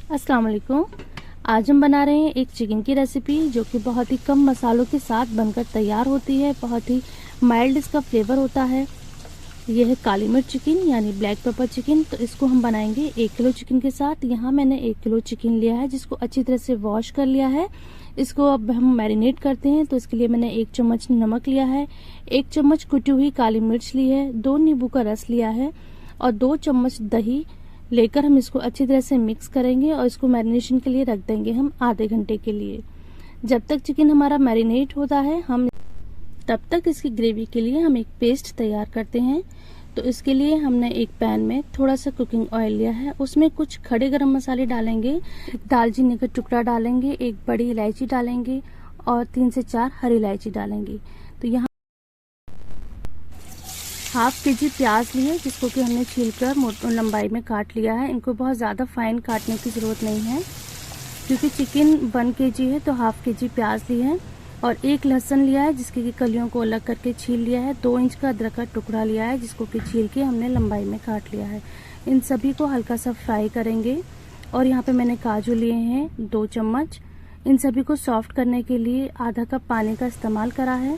अस्सलाम वालेकुम। आज हम बना रहे हैं एक चिकन की रेसिपी जो कि बहुत ही कम मसालों के साथ बनकर तैयार होती है। बहुत ही माइल्ड इसका फ्लेवर होता है। यह है काली मिर्च चिकन यानी ब्लैक पेपर चिकन। तो इसको हम बनाएंगे 1 किलो चिकन के साथ। यहाँ मैंने 1 किलो चिकन लिया है जिसको अच्छी तरह से वॉश कर लिया है। इसको अब हम मैरिनेट करते हैं। तो इसके लिए मैंने 1 चम्मच नमक लिया है, 1 चम्मच कुटी हुई काली मिर्च ली है, 2 नींबू का रस लिया है और 2 चम्मच दही लेकर हम इसको अच्छी तरह से मिक्स करेंगे और इसको मैरिनेशन के लिए रख देंगे हम आधे घंटे के लिए। जब तक चिकन हमारा मैरिनेट होता है तब तक इसकी ग्रेवी के लिए हम एक पेस्ट तैयार करते हैं। तो इसके लिए हमने एक पैन में थोड़ा सा कुकिंग ऑयल लिया है, उसमें कुछ खड़े गरम मसाले डालेंगे, दालचीनी का टुकड़ा डालेंगे, एक बड़ी इलायची डालेंगे और 3 से 4 हरी इलायची डालेंगे। तो यहाँ हाफ केजी प्याज लिए जिसको कि हमने छीलकर लंबाई में काट लिया है। इनको बहुत ज़्यादा फाइन काटने की ज़रूरत नहीं है क्योंकि चिकन 1 केजी है। तो हाफ केजी प्याज ली है और 1 लहसुन लिया है जिसकी की कलियों को अलग करके छील लिया है। 2 इंच का अदरक का टुकड़ा लिया है जिसको कि छील के हमने लंबाई में काट लिया है। इन सभी को हल्का सा फ्राई करेंगे। और यहाँ पे मैंने काजू लिए हैं 2 चम्मच। इन सभी को सॉफ्ट करने के लिए आधा कप पानी का इस्तेमाल करा है।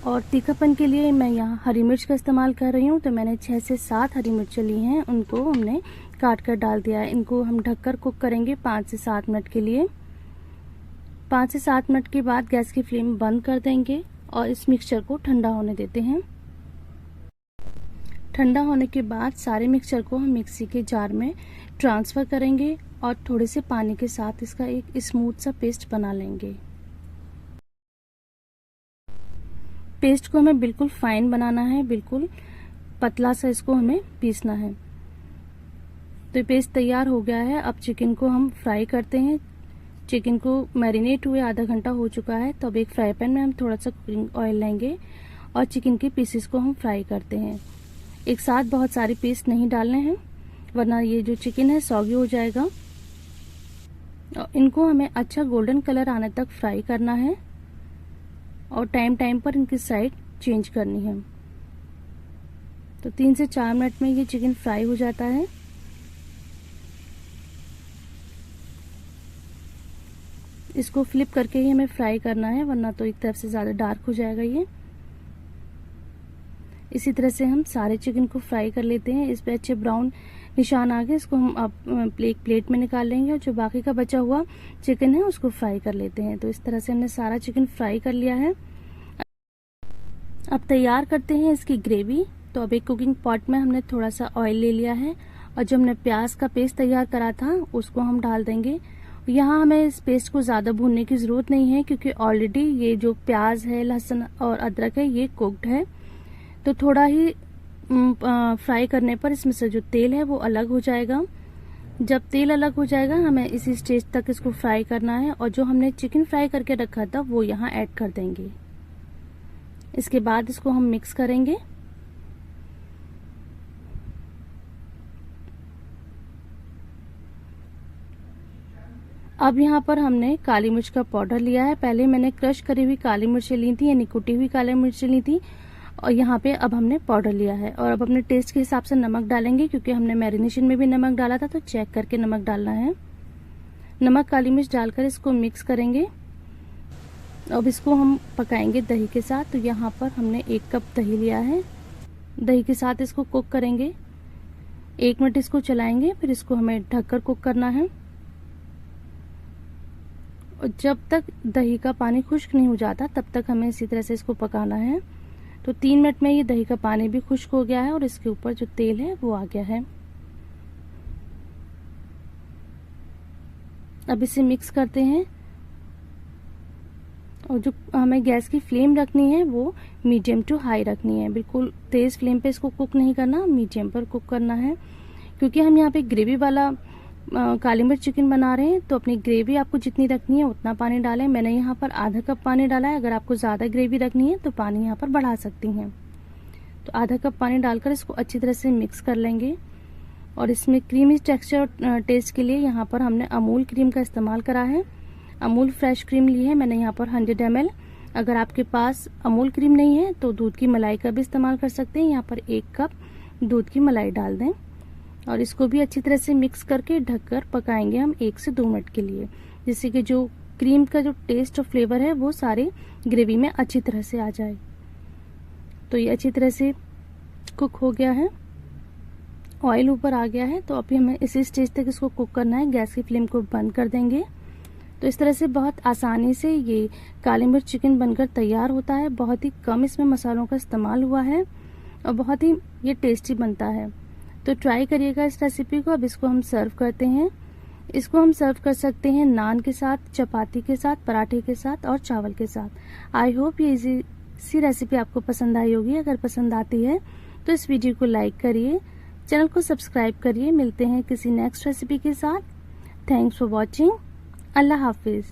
और तीखापन के लिए मैं यहाँ हरी मिर्च का इस्तेमाल कर रही हूँ। तो मैंने 6 से 7 हरी मिर्च ली हैं, उनको हमने काट कर डाल दिया है। इनको हम ढककर कुक करेंगे 5 से 7 मिनट के लिए। 5 से 7 मिनट के बाद गैस की फ्लेम बंद कर देंगे और इस मिक्सचर को ठंडा होने देते हैं। ठंडा होने के बाद सारे मिक्सचर को हम मिक्सी के जार में ट्रांसफ़र करेंगे और थोड़े से पानी के साथ इसका एक स्मूथ सा पेस्ट बना लेंगे। पेस्ट को हमें बिल्कुल फाइन बनाना है, बिल्कुल पतला सा इसको हमें पीसना है। तो पेस्ट तैयार हो गया है। अब चिकन को हम फ्राई करते हैं। चिकन को मैरिनेट हुए आधा घंटा हो चुका है। तो अब एक फ्राई पैन में हम थोड़ा सा कुकिंग ऑयल लेंगे और चिकन के पीसेस को हम फ्राई करते हैं। एक साथ बहुत सारे पीस नहीं डालने हैं वरना ये जो चिकन है सॉगी हो जाएगा। और इनको हमें अच्छा गोल्डन कलर आने तक फ्राई करना है और टाइम पर इनकी साइड चेंज करनी है। तो 3 से 4 मिनट में ये चिकन फ्राई हो जाता है। इसको फ्लिप करके ही हमें फ्राई करना है वरना तो एक तरफ से ज़्यादा डार्क हो जाएगा ये। इसी तरह से हम सारे चिकन को फ्राई कर लेते हैं। इस पे अच्छे ब्राउन निशान आ गए। इसको हम अब प्लेट में निकाल लेंगे और जो बाकी का बचा हुआ चिकन है उसको फ्राई कर लेते हैं। तो इस तरह से हमने सारा चिकन फ्राई कर लिया है। अब तैयार करते हैं इसकी ग्रेवी। तो अब एक कुकिंग पॉट में हमने थोड़ा सा ऑयल ले लिया है और जो हमने प्याज का पेस्ट तैयार करा था उसको हम डाल देंगे। यहाँ हमें इस पेस्ट को ज़्यादा भूनने की ज़रूरत नहीं है क्योंकि ऑलरेडी ये जो प्याज है, लहसुन और अदरक है ये कुक्ड है। तो थोड़ा ही फ्राई करने पर इसमें से जो तेल है वो अलग हो जाएगा। जब तेल अलग हो जाएगा हमें इसी स्टेज तक इसको फ्राई करना है और जो हमने चिकन फ्राई करके रखा था वो यहाँ ऐड कर देंगे। इसके बाद इसको हम मिक्स करेंगे। अब यहाँ पर हमने काली मिर्च का पाउडर लिया है। पहले मैंने क्रश करी हुई काली मिर्चें ली थी यानी कुटी हुई काली मिर्चें ली थी और यहाँ पे अब हमने पाउडर लिया है। और अब अपने टेस्ट के हिसाब से नमक डालेंगे क्योंकि हमने मैरिनेशन में भी नमक डाला था तो चेक करके नमक डालना है। नमक काली मिर्च डालकर इसको मिक्स करेंगे। अब इसको हम पकाएंगे दही के साथ। तो यहाँ पर हमने 1 कप दही लिया है। दही के साथ इसको कुक करेंगे। 1 मिनट इसको चलाएंगे, फिर इसको हमें ढककर कुक करना है और जब तक दही का पानी खुश्क नहीं हो जाता तब तक हमें इसी तरह से इसको पकाना है। तो 3 मिनट में ये दही का पानी भी खुश्क हो गया है और इसके ऊपर जो तेल है वो आ गया है। अब इसे मिक्स करते हैं और जो हमें गैस की फ्लेम रखनी है वो मीडियम टू हाई रखनी है। बिल्कुल तेज फ्लेम पे इसको कुक नहीं करना, मीडियम पर कुक करना है क्योंकि हम यहाँ पे ग्रेवी वाला काली मिर्च चिकन बना रहे हैं। तो अपनी ग्रेवी आपको जितनी रखनी है उतना पानी डालें। मैंने यहाँ पर आधा कप पानी डाला है। अगर आपको ज़्यादा ग्रेवी रखनी है तो पानी यहाँ पर बढ़ा सकती हैं। तो आधा कप पानी डालकर इसको अच्छी तरह से मिक्स कर लेंगे। और इसमें क्रीमी टेक्सचर और टेस्ट के लिए यहाँ पर हमने अमूल क्रीम का इस्तेमाल करा है। अमूल फ्रेश क्रीम ली है मैंने यहाँ पर 100 ml। अगर आपके पास अमूल क्रीम नहीं है तो दूध की मलाई का भी इस्तेमाल कर सकते हैं। यहाँ पर 1 कप दूध की मलाई डाल दें और इसको भी अच्छी तरह से मिक्स करके ढककर पकाएंगे हम 1 से 2 मिनट के लिए, जिससे कि जो क्रीम का जो टेस्ट और फ्लेवर है वो सारे ग्रेवी में अच्छी तरह से आ जाए। तो ये अच्छी तरह से कुक हो गया है, ऑयल ऊपर आ गया है। तो अभी हमें इसी स्टेज तक इसको कुक करना है, गैस की फ्लेम को बंद कर देंगे। तो इस तरह से बहुत आसानी से ये काली मिर्च चिकन बनकर तैयार होता है। बहुत ही कम इसमें मसालों का इस्तेमाल हुआ है और बहुत ही ये टेस्टी बनता है। तो ट्राई करिएगा इस रेसिपी को। अब इसको हम सर्व करते हैं। इसको हम सर्व कर सकते हैं नान के साथ, चपाती के साथ, पराठे के साथ और चावल के साथ। आई होप ये इसी रेसिपी आपको पसंद आई होगी। अगर पसंद आती है तो इस वीडियो को लाइक करिए, चैनल को सब्सक्राइब करिए। मिलते हैं किसी नेक्स्ट रेसिपी के साथ। Thanks for watching. Allah Hafiz.